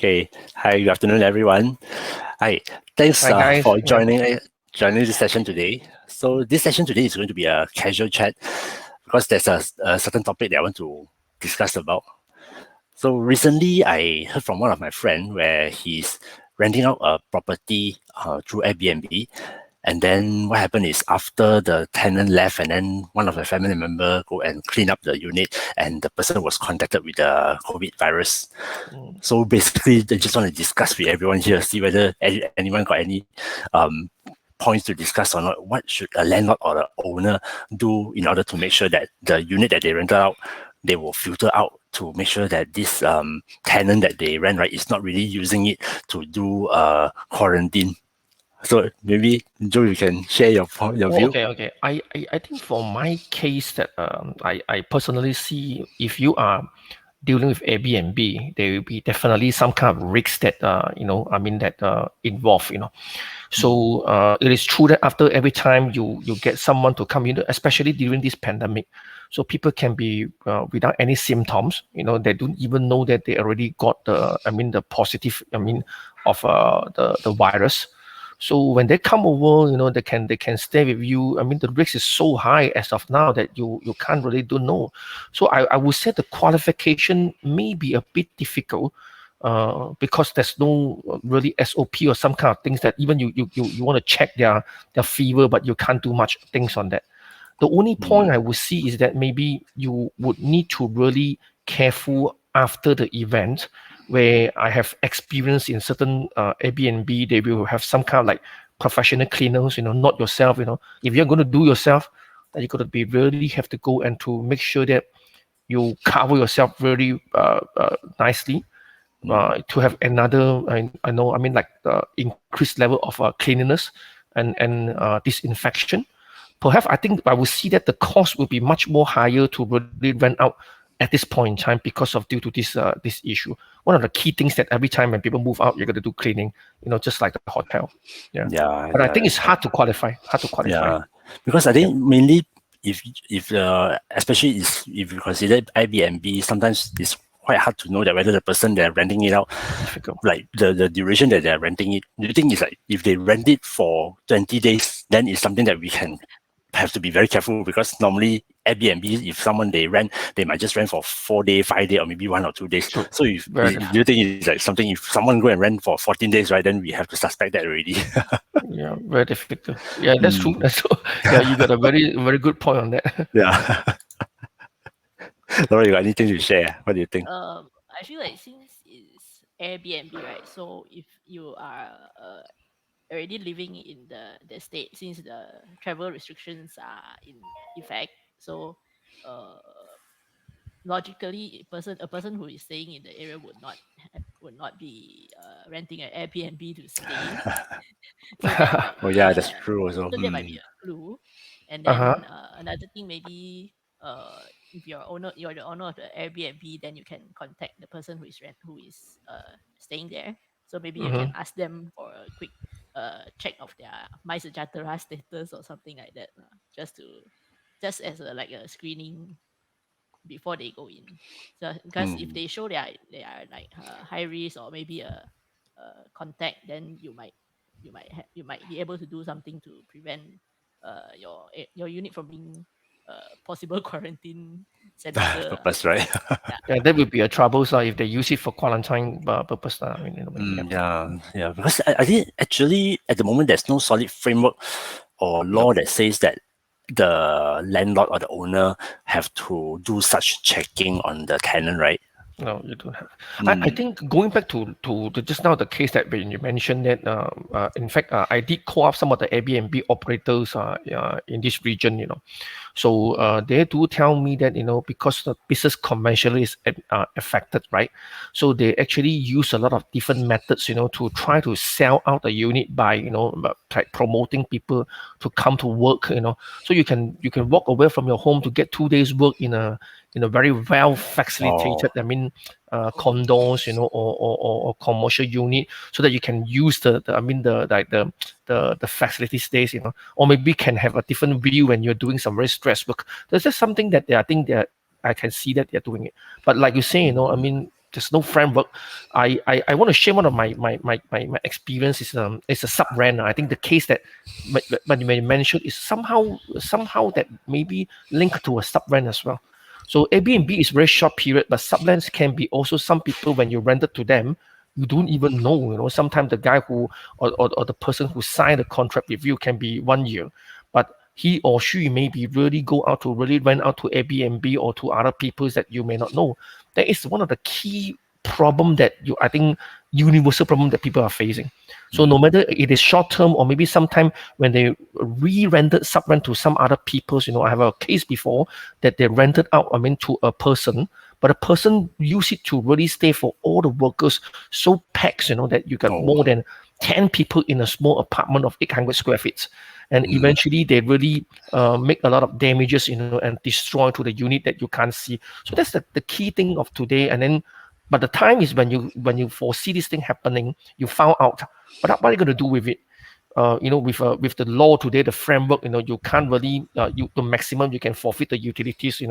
Okay. Hi, good afternoon, everyone. Hi. Thanks Hi guys. for joining this session today. So this session today is going to be a casual chat because there's a certain topic that I want to discuss about. So recently, I heard from one of my friends where he's renting out a property through Airbnb. And then what happened is after the tenant left and then one of the family member go and clean up the unit and the person was contacted with the COVID virus. So basically, they just want to discuss with everyone here, see whether anyone got any points to discuss or not. What should a landlord or the owner do in order to make sure that the unit that they rented out, they will filter out to make sure that this tenant that they rent, right, is not really using it to do quarantine. So maybe Joe, you can share your view. Okay. I think for my case that I personally see if you are dealing with Airbnb, there will be definitely some kind of risks that involved. So it is true that after every time you get someone to come in, especially during this pandemic, so people can be without any symptoms. They don't even know that they already got the positive of the virus. So when they come over, they can stay with you. I mean, the risk is so high as of now that you can't really don't know. So I would say the qualification may be a bit difficult because there's no really SOP or some kind of things that even you want to check their fever, but you can't do much things on that. The only point I would see is that maybe you would need to really careful after the event where I have experience in certain Airbnb, they will have some kind of like professional cleaners, not yourself, if you're going to do yourself, then you got to be really have to go and to make sure that you cover yourself very nicely to have another, increased level of cleanliness and disinfection. Perhaps I think I will see that the cost will be much more higher to really rent out at this point in time because of due to this issue. One of the key things that every time when people move out, you're going to do cleaning, just like the hotel. But I think it's hard to qualify. Yeah, because I think mainly if especially if you consider Airbnb, sometimes it's quite hard to know that whether the person they're renting it out, like the duration that they're renting it. Do you think it's like if they rent it for 20 days, then it's something that we can have to be very careful because normally Airbnb, if someone they rent, they might just rent for 4 days, 5 days, or maybe 1 or 2 days. True. So if do you think it's like something, if someone go and rent for 14 days, right, then we have to suspect that already. Yeah, very difficult. Yeah, that's true. That's true. Yeah, you got a very good point on that. Yeah. Laura, you got anything to share? What do you think? I feel like since it's Airbnb, right? So if you are already living in the state, since the travel restrictions are in effect, so logically, a person who is staying in the area would not be renting an Airbnb to stay. So that might Oh yeah, that's true also. so that might be a clue. And Uh-huh. then another thing, maybe if you're the owner of the Airbnb, then you can contact the person who is staying there. So maybe you can ask them for a quick check of their My Sejahtera status or something like that, just as like a screening before they go in. So because if they show they are like high risk or maybe a contact, then you might be able to do something to prevent your unit from being possible quarantine center. Purpose, right? Yeah, that would be a trouble if they use it for quarantine purpose. Yeah. Because I think actually at the moment there's no solid framework or law that says that the landlord or the owner have to do such checking on the tenant, right? No, you don't have. I think going back to just now the case that when you mentioned that, in fact, I did call up some of the Airbnb operators in this region, So they do tell me that, because the business conventionally is affected, right? So they actually use a lot of different methods, to try to sell out the unit by, like promoting people to come to work, So you can walk away from your home to get 2 days work in a very well facilitated, condos, or commercial unit, so that you can use the facility space, or maybe can have a different view when you're doing some very stress work. There's just something that I think that I can see that they're doing it. But like you say, there's no framework. I want to share one of my experience is it's a sub rent. I think the case that but you mentioned is somehow that maybe linked to a sub rent as well. So Airbnb is very short period, but sublets can be also some people when you rent it to them, you don't even know. Sometimes the guy who or the person who signed the contract with you can be 1 year, but he or she may be really go out to really rent out to Airbnb or to other people that you may not know. That is one of the key problem that I think universal problem that people are facing. So no matter it is short term or maybe sometime when they re-rented sub-rent to some other people, I have a case before that they rented out, to a person, but a person used it to really stay for all the workers so packed, that you got more than 10 people in a small apartment of 800 square feet. And eventually they really make a lot of damages, and destroy to the unit that you can't see. So that's the key thing of today. And then, but the time is when you foresee this thing happening, you found out, but what are you going to do with it? With the law today, the framework, you can't really, the maximum you can forfeit the utilities,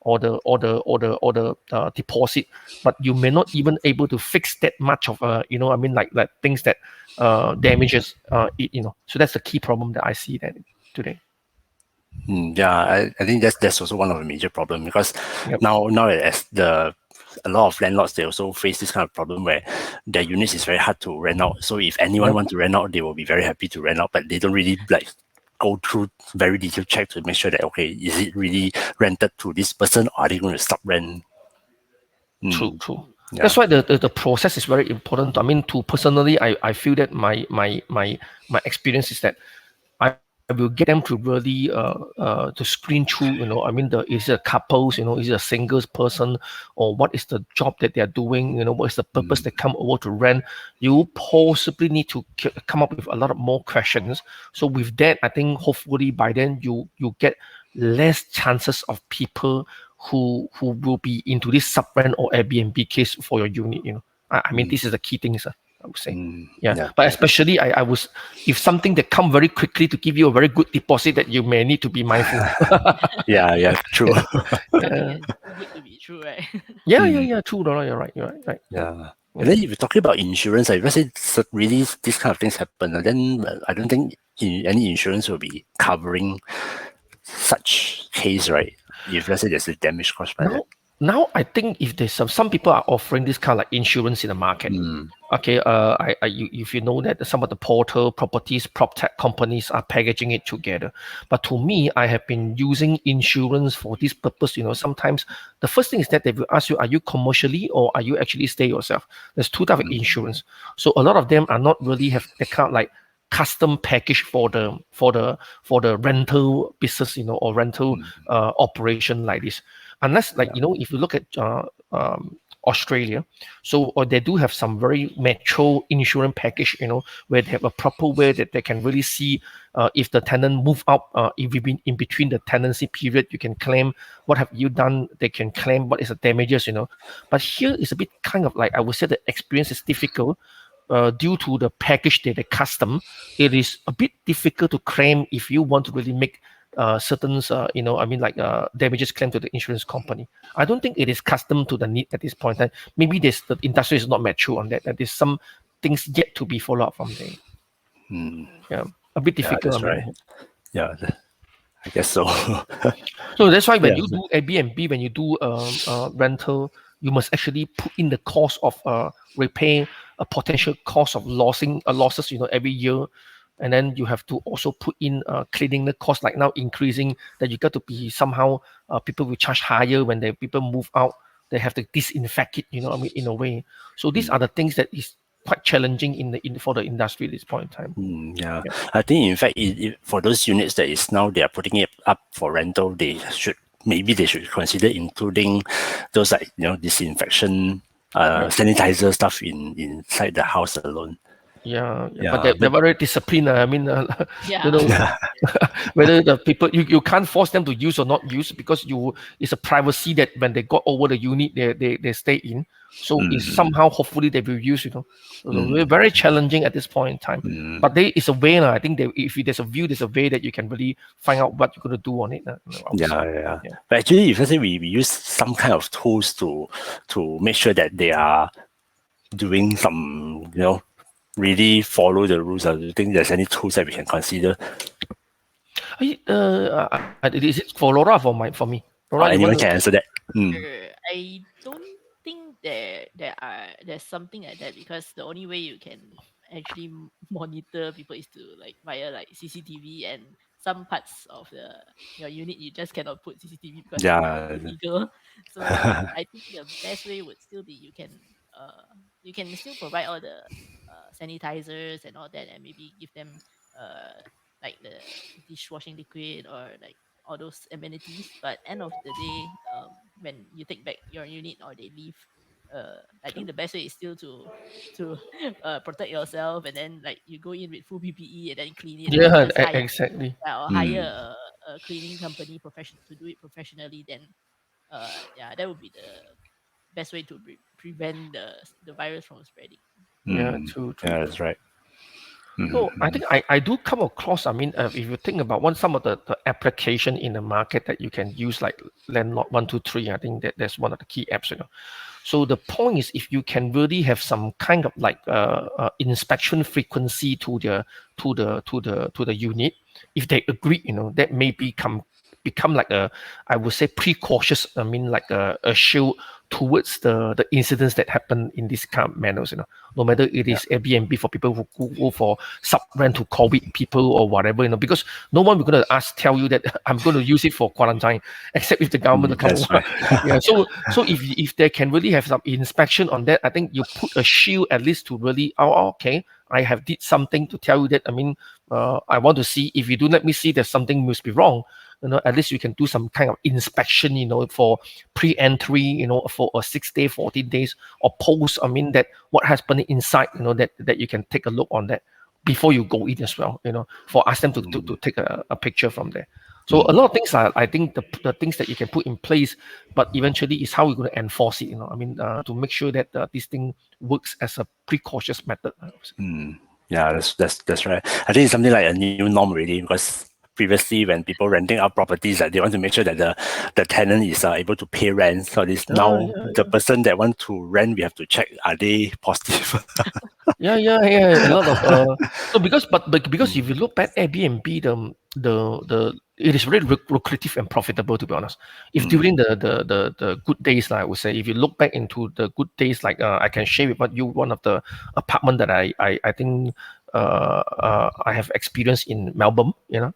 or the deposit, but you may not even able to fix that much of, like things that damages it. So that's the key problem that I see that today. Yeah, I think that's also one of the major problem, because now as a lot of landlords, they also face this kind of problem where their units is very hard to rent out. So if anyone want to rent out, they will be very happy to rent out, but they don't really go through very detailed check to make sure that, okay, is it really rented to this person, or are they going to stop rent? True. Yeah. That's why the process is very important. To personally, I feel that my experience is that I will get them to really to screen through, is it a couples, is it a singles person, or what is the job that they are doing, what is the purpose they come over to rent. You possibly need to come up with a lot of more questions. So with that, I think hopefully by then you get less chances of people who will be into this sub-rent or Airbnb case for your unit. This is the key things. I would say. But especially I was, if something that come very quickly to give you a very good deposit, that you may need to be mindful. True. It's too good to be true, right? True. You're right. Yeah. And then if you're talking about insurance, if let's say really these kind of things happen, then I don't think any insurance will be covering such case, right? If let's say there's a damage caused by that. Now I think if there's some people are offering this kind of like insurance in the market. Okay, if you know that some of the portal properties, prop tech companies are packaging it together. But to me, I have been using insurance for this purpose. Sometimes the first thing is that they will ask you, are you commercially or are you actually stay yourself? There's two types of insurance. So a lot of them are not really have the kind of like custom package for the rental business, or rental operation like this. Unless if you look at Australia, or they do have some very mature insurance package, where they have a proper way that they can really see if the tenant move out, if you've been in between the tenancy period, you can claim what have you done. They can claim what is the damages, But here is a bit kind of like, I would say the experience is difficult. Due to the package that they custom, it is a bit difficult to claim if you want to really make certain, damages claim to the insurance company. I don't think it is custom to the need at this point. Maybe the industry is not mature on that. There's some things yet to be followed up from there. A bit difficult. That's right. I guess so. So that's why when you do Airbnb, when you do rental, you must actually put in the cost of repay, a potential cost of losses, every year. And then you have to also put in cleaning the cost, like now increasing, that you got to be somehow, people will charge higher when people move out. They have to disinfect it, in a way. So these are the things that is quite challenging for the industry at this point in time. I think in fact, for those units that is now they are putting it up for rental, they should consider including those disinfection, sanitizer stuff inside the house alone. But they're very disciplined. I mean, Yeah. you know, whether the people you can't force them to use or not use because it's a privacy that when they got over the unit they stay in. So it's somehow hopefully they will use. So we're very challenging at this point in time. But there is a way now. I think if there's a view, there's a way that you can really find out what you're going to do on it. Yeah. But actually, if let's say we use some kind of tools to make sure that they are doing some, really follow the rules, do you think there's any tools that we can consider? Is it for Laura or for me? Laura, anyone can answer that. I don't think there's something like that, because the only way you can actually monitor people is to via CCTV, and some parts of your unit you just cannot put CCTV because it's illegal. So I think the best way would still be you can still provide all the sanitizers and all that, and maybe give them like the dishwashing liquid or all those amenities. But end of the day, when you take back your unit or they leave, I think the best way is still to protect yourself, and then you go in with full PPE and then clean it, or just hire exactly. or hire a cleaning company to do it professionally. Then that would be the best way to prevent the virus from spreading. True. Yeah, that's right. So I think I do come across, I mean, if you think about some of the application in the market that you can use, like Landlord 123, I think that's one of the key apps. So the point is, if you can really have some kind of inspection frequency to the unit, if they agree, that may become like I would say precautious. I mean, like a shield towards the incidents that happen in this kind of manners. No matter it is Airbnb for people who go for sub-rent to COVID people or whatever. Because no one will going to tell you that I'm going to use it for quarantine, except if the government come over. Right. So if they can really have some inspection on that, I think you put a shield at least to really, okay, I have did something to tell you that. I mean, I want to see. If you do let me see that something must be wrong, at least you can do some kind of inspection, for pre-entry, for a 6 day, 14 days or post. I mean, that what has happened inside, that you can take a look on that before you go in as well, for ask them to take a picture from there. So a lot of things are, I think the things that you can put in place, but eventually is how you're going to enforce it, I mean, to make sure that this thing works as a precautious method. Yeah, that's right. I think it's something like a new norm really, because previously when people renting out properties, they want to make sure that the tenant is able to pay rent. So the person that want to rent, we have to check, are they positive? Yeah. A lot of so because if you look at Airbnb, the it is very lucrative and profitable, to be honest. If during the good days, I would say, if you look back into the good days, I can share with you one of the apartment that I think I have experienced in Melbourne.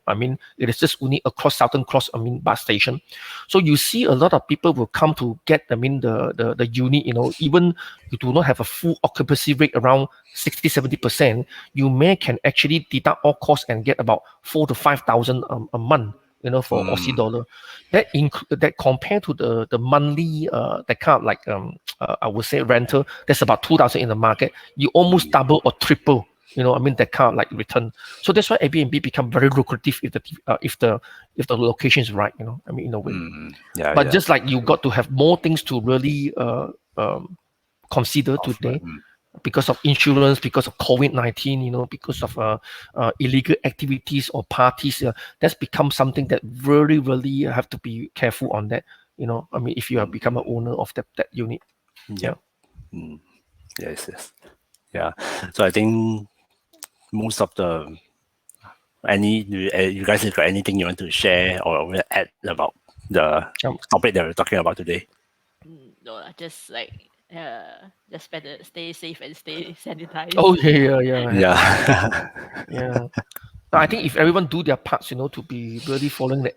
I mean, it is just only across Southern Cross, I mean, bus station. So you see a lot of people will come to get, I mean, the unit, even you do not have a full occupancy rate around 60-70%, you can actually deduct all costs and get about 4,000 to 5,000 a month, for Aussie dollar. That compared to the monthly that kind of I would say rental, that's about 2,000 in the market. You almost double or triple. I mean, that kind of return. So that's why Airbnb become very lucrative if the location is right. I mean, in a way. But just like you got to have more things to really consider today, because of insurance, because of COVID-19, because of illegal activities or parties, that's become something that really, really have to be careful on that. I mean, if you have become an owner of that unit. Yes. Yeah. So I think most of you guys have got anything you want to share or add about the topic that we're talking about today? No, just better stay safe and stay sanitized. Oh yeah. Yeah. I think if everyone do their parts, to be really following the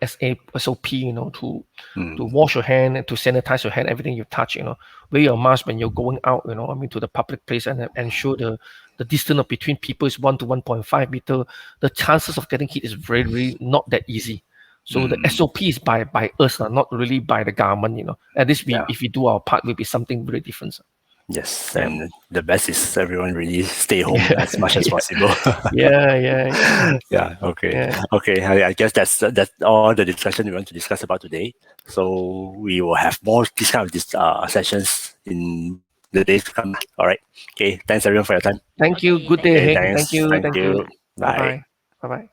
SOP, to wash your hand and to sanitize your hand, everything you touch, wear your mask when you're going out, I mean, to the public place, and ensure the distance between people is 1 to 1.5 meter. The chances of getting hit is very, very not that easy. So the SOP is by us, not really by the government, At least if we do our part, will be something very different. Yes, Yeah. and the best is everyone really stay home as much as possible. Yeah. Yeah. Okay. Yeah. Okay. I guess that's all the discussion we want to discuss about today. So we will have more this kind of sessions in the days to come. All right. Okay. Thanks everyone for your time. Thank you. Okay, Good thank day you. Okay. ahead. Thanks. Thank Thank you. you. Bye Bye. bye. Bye bye.